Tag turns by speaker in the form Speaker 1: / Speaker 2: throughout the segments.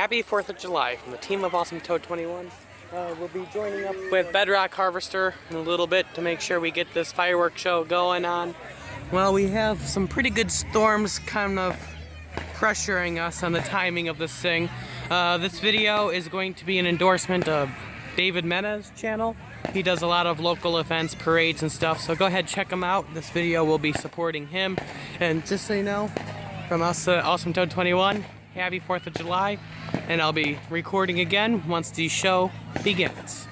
Speaker 1: Happy 4th of July from the team of Awesome Toad 21. We'll be joining up with Bedrock Harvester in a little bit to make sure we get this fireworks show going on. Well, we have some pretty good storms kind of pressuring us on the timing of this thing. This video is going to be an endorsement of David Mena's channel. He does a lot of local events, parades and stuff, so go ahead, check him out. This video will be supporting him. And just so you know, from us at Awesome Toad 21, happy 4th of July, and I'll be recording again once the show begins.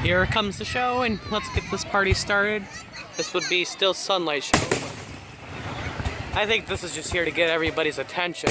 Speaker 1: Here comes the show, and let's get this party started. This would be still Sunlight Show. I think this is just here to get everybody's attention.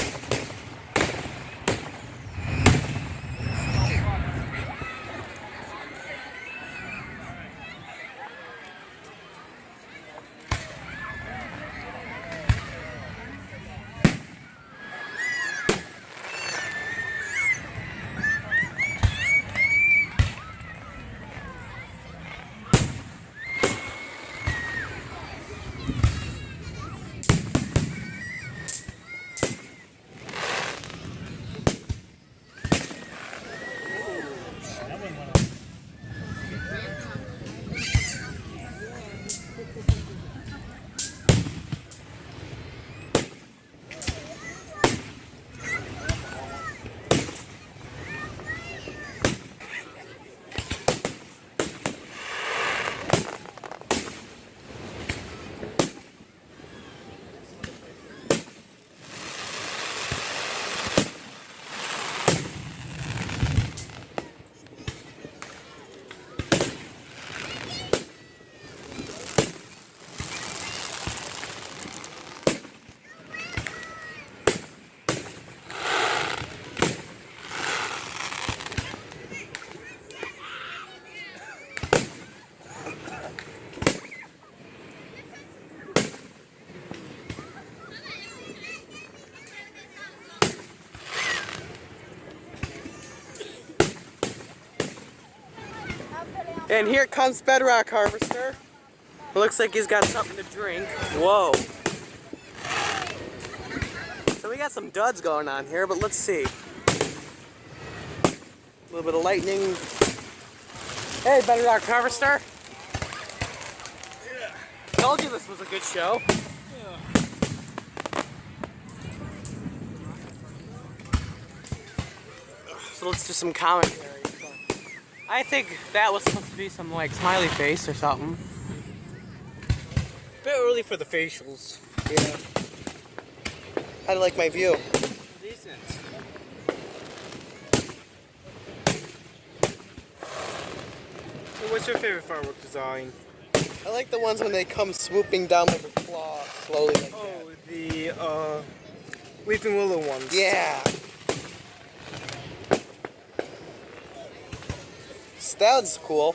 Speaker 1: And here comes Bedrock Harvester. It looks like he's got something to drink. Whoa. So we got some duds going on here, but let's see. A little bit of lightning. Hey, Bedrock Harvester. Yeah. Told you this was a good show. Yeah. So let's do some commentary. I think that was supposed to be some like smiley face or something.
Speaker 2: Bit early for the facials.
Speaker 1: Yeah. How do you like my view?
Speaker 2: Decent. So what's your favorite firework design?
Speaker 1: I like the ones when they come swooping down with a claw slowly like that.
Speaker 2: Oh, the Weeping Willow ones.
Speaker 1: Yeah. That's cool.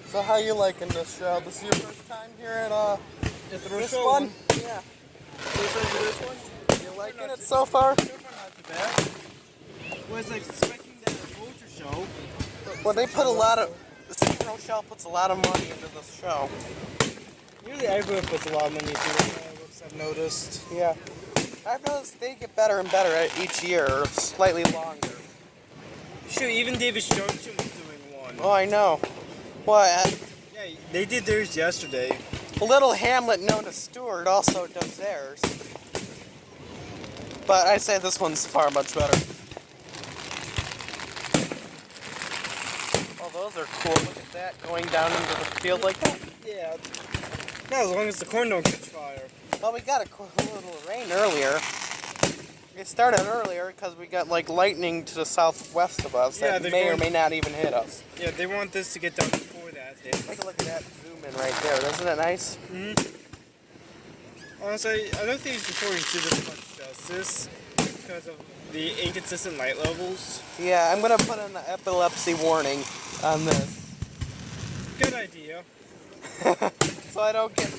Speaker 1: So how you liking this show? This is your first time here at this one? Yeah.
Speaker 2: First time for this one?
Speaker 1: You liking it so far?
Speaker 2: So far not too bad. Was like expecting that Vulture show.
Speaker 1: Well, they put a lot of the Sea Rochelle puts a lot of money into this show.
Speaker 2: Usually everyone puts a lot of money into fireworks, I've noticed.
Speaker 1: Yeah. I've noticed they get better and better at each year, or slightly longer.
Speaker 2: Shoot, even David Sturgeon was doing one.
Speaker 1: Oh, I know. What?
Speaker 2: Yeah, they did theirs yesterday.
Speaker 1: A little hamlet known as Stewart also does theirs. But I'd say this one's far much better. Oh, those are cool. Look at that, going down into the field like that.
Speaker 2: Yeah. Not as long as the corn don't catch fire.
Speaker 1: Well, we got a little rain earlier. It started earlier because we got like lightning to the southwest of us that may or may not even hit us.
Speaker 2: Yeah, they want this to get done before that hits.
Speaker 1: Take a look at that zoom in right there. Isn't it nice?
Speaker 2: Mm-hmm. Honestly, I don't think it's reporting to this much justice because of the inconsistent light levels.
Speaker 1: Yeah, I'm going to put an epilepsy warning on this.
Speaker 2: Good idea.
Speaker 1: So I don't get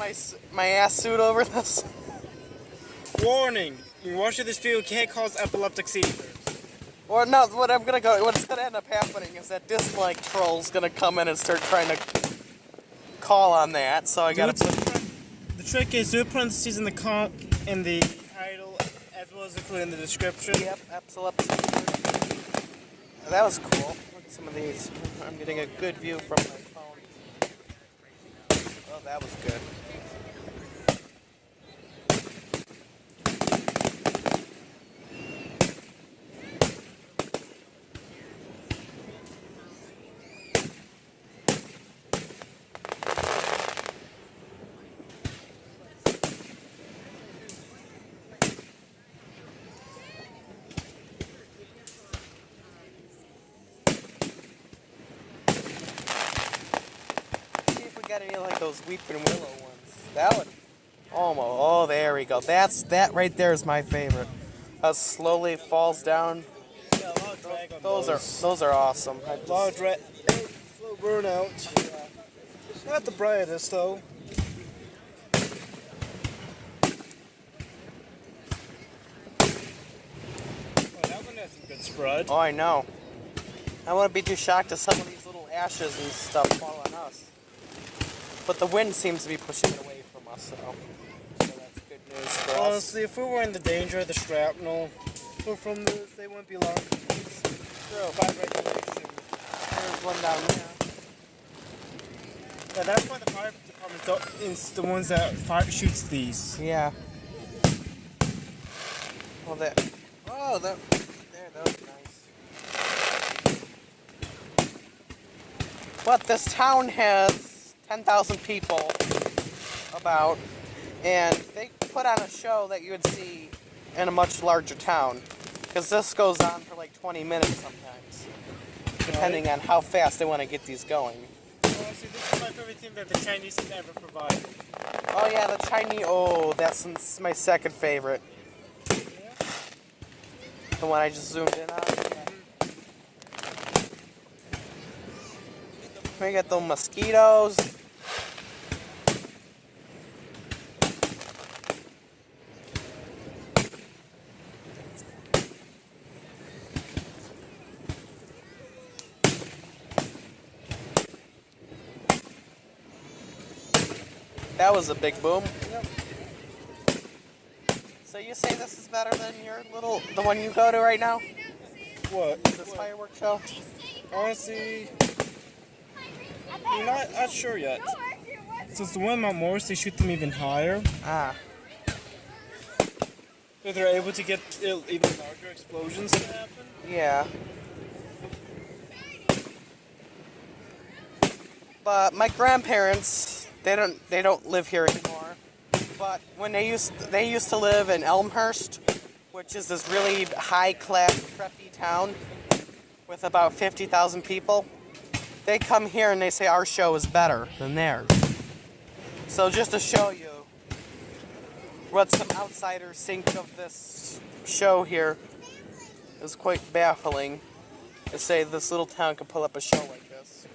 Speaker 1: my ass suit over this.
Speaker 2: Warning! Your wash of this field can't cause epileptic seizures.
Speaker 1: Or no, what's gonna end up happening is that dislike troll's gonna come in and start trying to call on that. So I gotta put.
Speaker 2: the trick is do parentheses in the title as well as include in the description.
Speaker 1: Yep, absolutely. That was cool. Look at some of these. I'm getting a good view from my phone. Oh, that was good. Got any like those weeping willow ones? That would almost. Oh, there we go. That right there is my favorite. How it slowly falls down.
Speaker 2: Yeah, a lot of drag on
Speaker 1: Those are awesome.
Speaker 2: A lot of drag. Slow burnout. Yeah. Not the brightest though. Oh, that one has some good spread.
Speaker 1: Oh, I know. I wouldn't be too shocked if some of these little ashes and stuff fall on us. But the wind seems to be pushing it away from us, so that's good news for us.
Speaker 2: Honestly, if we were in the danger of the shrapnel, or from this, they wouldn't be allowed to use by regulation.
Speaker 1: There's one down there.
Speaker 2: Yeah, that's why the fire department is the ones that shoots these.
Speaker 1: Yeah. Well, there, that was nice. But this town has 10,000 people about, and they put on a show that you would see in a much larger town, because this goes on for like 20 minutes sometimes, depending on how fast they want to get these going.
Speaker 2: Oh, see, this is my favorite thing that the Chinese have ever provided.
Speaker 1: Oh yeah, the Chinese, that's my second favorite.
Speaker 2: Yeah.
Speaker 1: The one I just zoomed in on. We got the mosquitoes. That was a big boom.
Speaker 2: Yep.
Speaker 1: So you say this is better than the one you go to right now?
Speaker 2: What?
Speaker 1: This fireworks show?
Speaker 2: Honestly, I'm not sure yet. Since the one in Mount Morris, they shoot them even higher.
Speaker 1: Ah.
Speaker 2: So they're able to get even larger explosions to happen.
Speaker 1: Yeah. But my grandparents, they don't live here anymore. But when they used to live in Elmhurst, which is this really high-class, preppy town with about 50,000 people. They come here and they say our show is better than theirs. So just to show you what some outsiders think of this show here is quite baffling. To say this little town could pull up a show like this.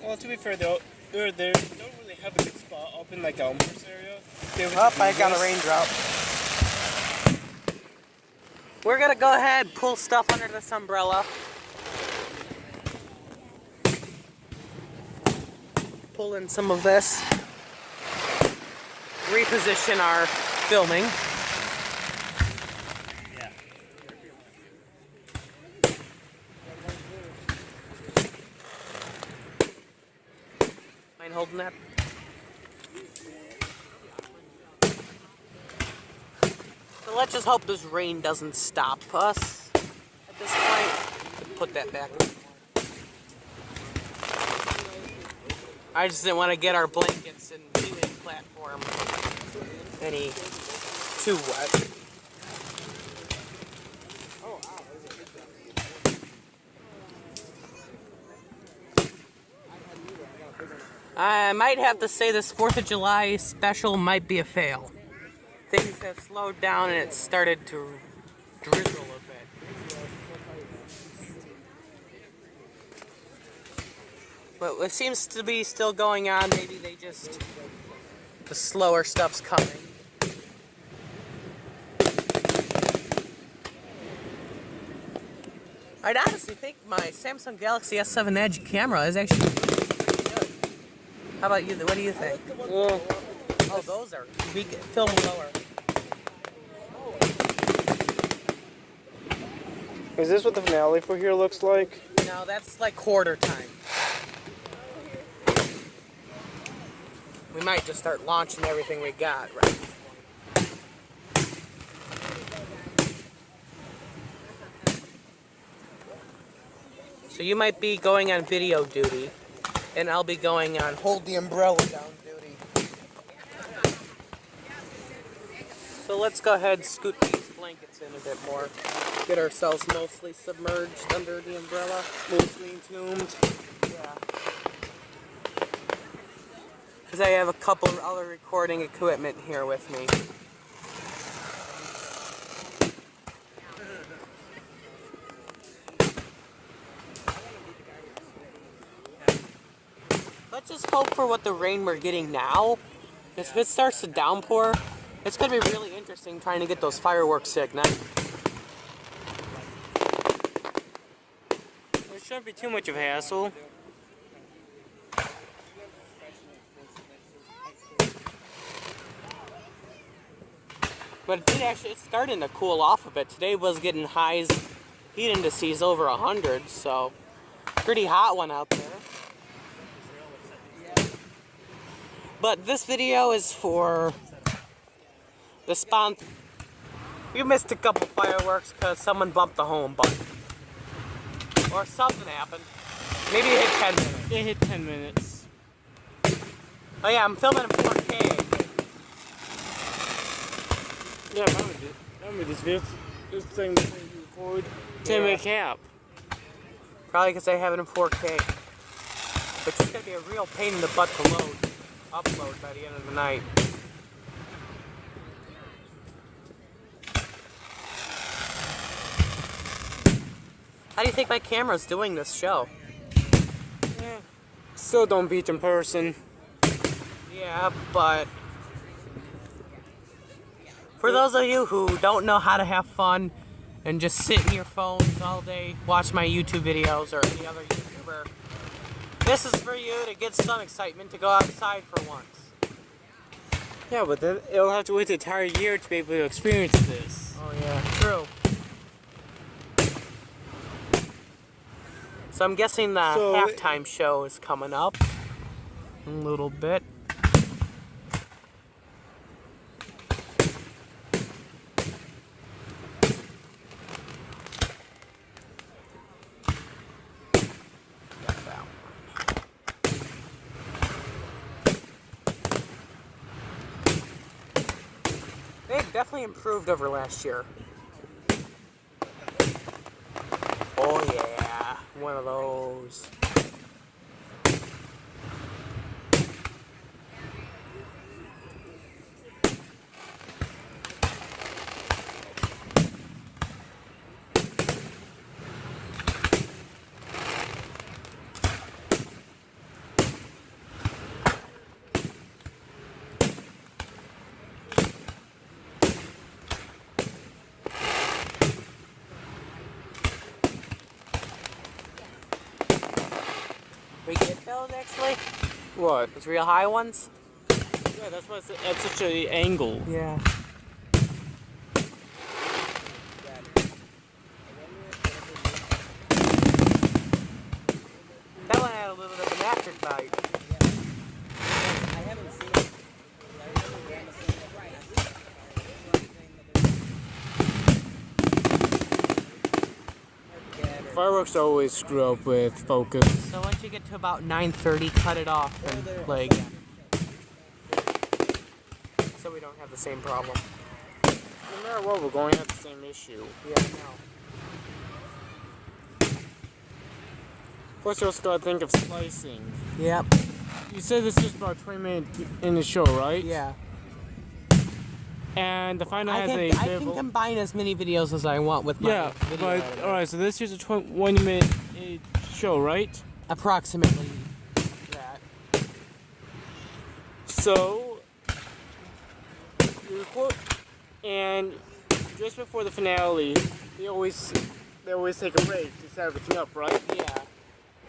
Speaker 2: Well, to be fair, they don't really have a good spot up in like Elmhurst area.
Speaker 1: I got a raindrop. We're gonna go ahead and pull stuff under this umbrella. Pull in some of this. Reposition our filming.
Speaker 2: Yeah.
Speaker 1: Mind holding that? So let's just hope this rain doesn't stop us at this point. Put that back. I just didn't want to get our blankets and viewing platform any too wet. I might have to say this 4th of July special might be a fail. Things have slowed down and it started to drizzle a bit. But it seems to be still going on. Maybe the slower stuff's coming. I'd honestly think my Samsung Galaxy S7 Edge camera is actually pretty good. How about you? What do you think?
Speaker 2: Yeah.
Speaker 1: Oh, those are. We can film lower.
Speaker 2: Is this what the finale for here looks like?
Speaker 1: No, that's like quarter time. We might just start launching everything we got, right? So you might be going on video duty, and I'll be going on hold the umbrella down duty. So let's go ahead and scoot these blankets in a bit more. Get ourselves mostly submerged under the umbrella.
Speaker 2: Mostly entombed.
Speaker 1: Yeah. Because I have a couple of other recording equipment here with me. Let's just hope for what the rain we're getting now. If it starts to downpour, it's going to be really interesting trying to get those fireworks at night.
Speaker 2: It shouldn't be too much of a hassle.
Speaker 1: But it did actually, it's starting to cool off a bit. Today was getting highs, heat indices over 100, so pretty hot one out there. But this video is for the sponsor. We missed a couple fireworks because someone bumped the home button. Or something happened. Maybe it hit 10 minutes.
Speaker 2: It hit 10 minutes.
Speaker 1: Oh yeah, I'm filming in 4K.
Speaker 2: Yeah, remember this thing that you record? 10-minute cap.
Speaker 1: Probably because I have it in 4K. Which is going to be a real pain in the butt to upload by the end of the night. How do you think my camera's doing this show?
Speaker 2: Yeah. Still don't beat in person.
Speaker 1: Yeah, but for those of you who don't know how to have fun and just sit in your phones all day, watch my YouTube videos or any other YouTuber, this is for you to get some excitement to go outside for once.
Speaker 2: Yeah, but then it'll have to wait the entire year to be able to experience this.
Speaker 1: Oh yeah, true. So I'm guessing the halftime show is coming up in a little bit. They've definitely improved over last year. Oh yeah, one of those. We get those actually?
Speaker 2: What?
Speaker 1: Those real high ones?
Speaker 2: Yeah, that's why it's at such an angle.
Speaker 1: Yeah. That one had a little bit of an afterbite.
Speaker 3: I haven't seen it.
Speaker 2: Fireworks always screw up with focus.
Speaker 1: So once you get to about 9:30, cut it off and play again. So we don't have the same problem.
Speaker 2: No matter what, we're going to have the same issue.
Speaker 1: Yeah, I know.
Speaker 2: Plus, you also got to think of slicing.
Speaker 1: Yep.
Speaker 2: You said this is about 20 minutes in the show, right?
Speaker 1: Yeah.
Speaker 2: And the final
Speaker 1: I
Speaker 2: has a
Speaker 1: can combine as many videos as I want with my video
Speaker 2: but
Speaker 1: editor.
Speaker 2: alright, so this is a 20-minute show, right?
Speaker 1: Approximately that.
Speaker 2: So you record, and just before the finale, they always take a break to set everything up, right?
Speaker 1: Yeah.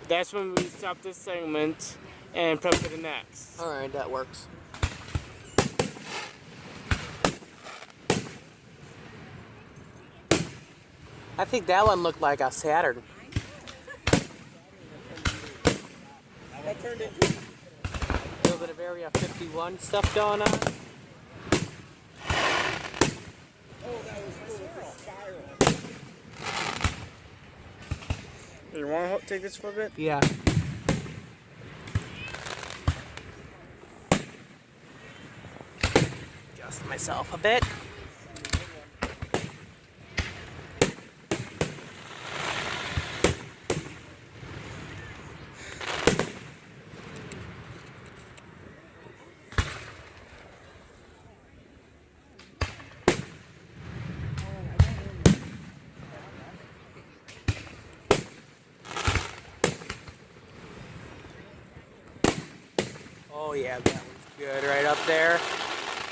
Speaker 2: That's when we stop this segment, and prep for the next.
Speaker 1: Alright, that works. I think that one looked like a Saturn.
Speaker 2: That turned into
Speaker 1: A little bit of Area 51 stuff going on.
Speaker 2: You want to take this for a bit?
Speaker 1: Yeah. Adjust myself a bit. Oh yeah, that one's good right up there.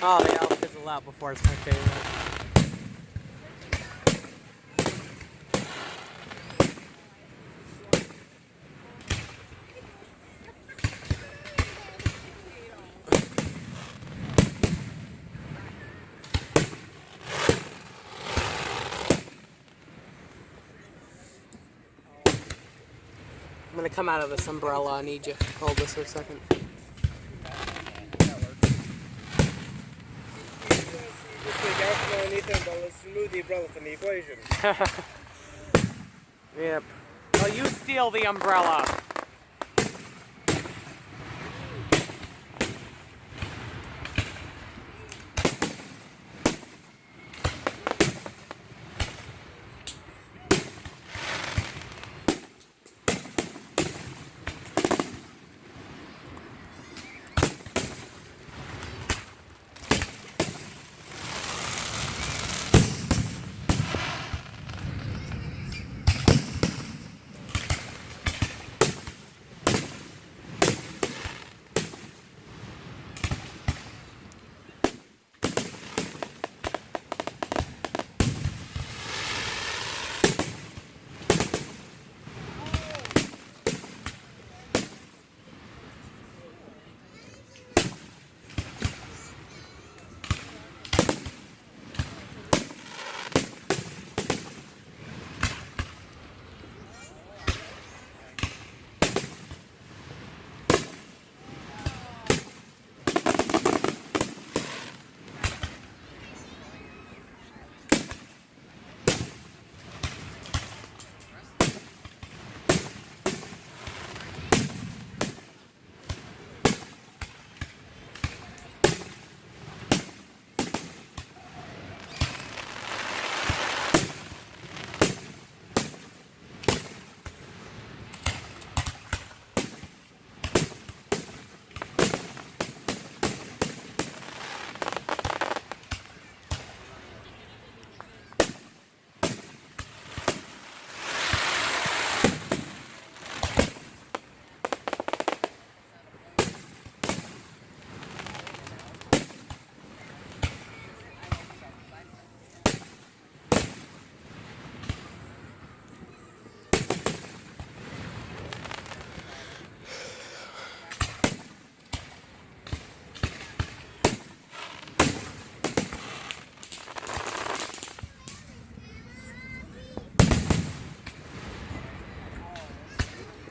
Speaker 1: Oh, they all fizzle out before it's my favorite. I'm gonna come out of this umbrella. I need you to hold this for a second.
Speaker 2: Let's remove the umbrella from the equation.
Speaker 1: Yep. Oh, you steal the umbrella.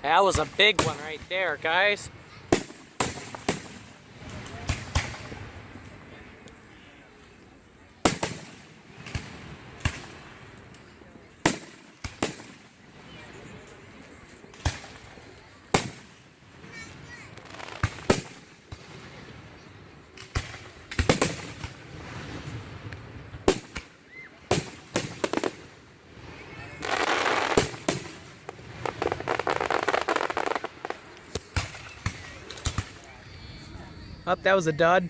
Speaker 1: That was a big one right there, guys. Oh, that was a dud.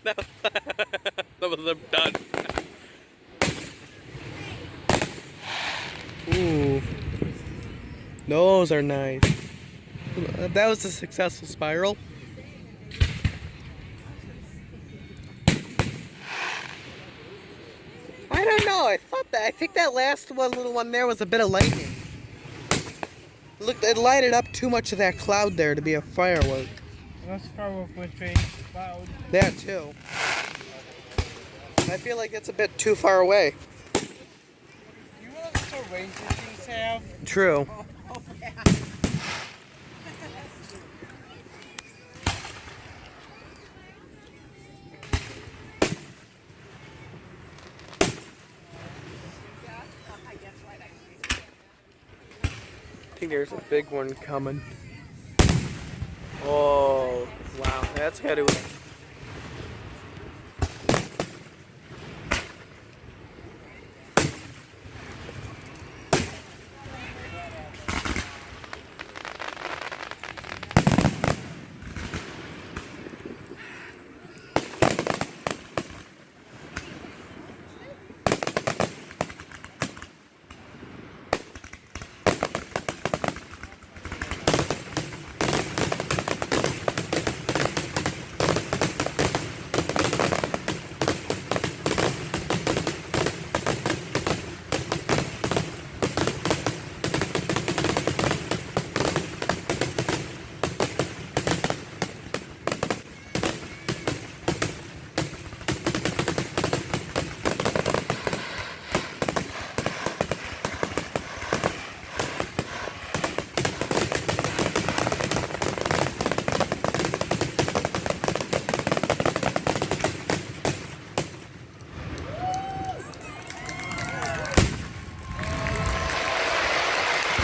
Speaker 1: That was them done. Ooh. Those are nice. That was a successful spiral. I don't know. I think that last one, little one there, was a bit of lightning. Look, it lighted up too much of that cloud there to be a firework.
Speaker 2: That's firework with a cloud.
Speaker 1: That too. I feel like it's a bit too far away.
Speaker 2: You know what sort of range these things have?
Speaker 1: True. I think there's a big one coming. Oh, wow, that's gotta be.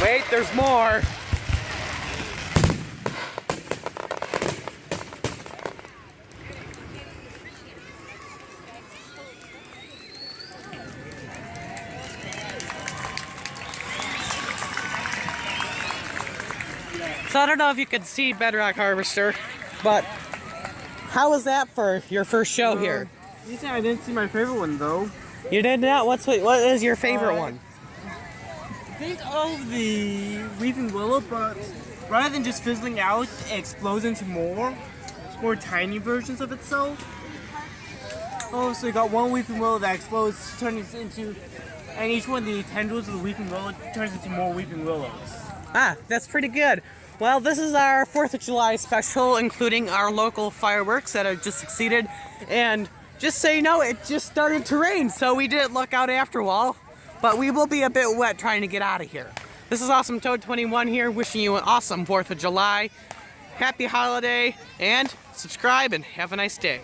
Speaker 1: Wait, there's more. So I don't know if you could see Bedrock Harvester, but how was that for your first show here?
Speaker 2: You said I didn't see my favorite one though.
Speaker 1: You did not? What is your favorite one?
Speaker 2: Think of the Weeping Willow, but rather than just fizzling out, it explodes into more tiny versions of itself. Oh, so you got one Weeping Willow that explodes, turns into, and each one of the tendrils of the Weeping Willow turns into more Weeping Willows.
Speaker 1: Ah, that's pretty good. Well, this is our 4th of July special, including our local fireworks that have just succeeded. And just so you know, it just started to rain, so we didn't look out after all. But we will be a bit wet trying to get out of here. This is Awesome Toad 21 here, wishing you an awesome 4th of July. Happy holiday, and subscribe and have a nice day.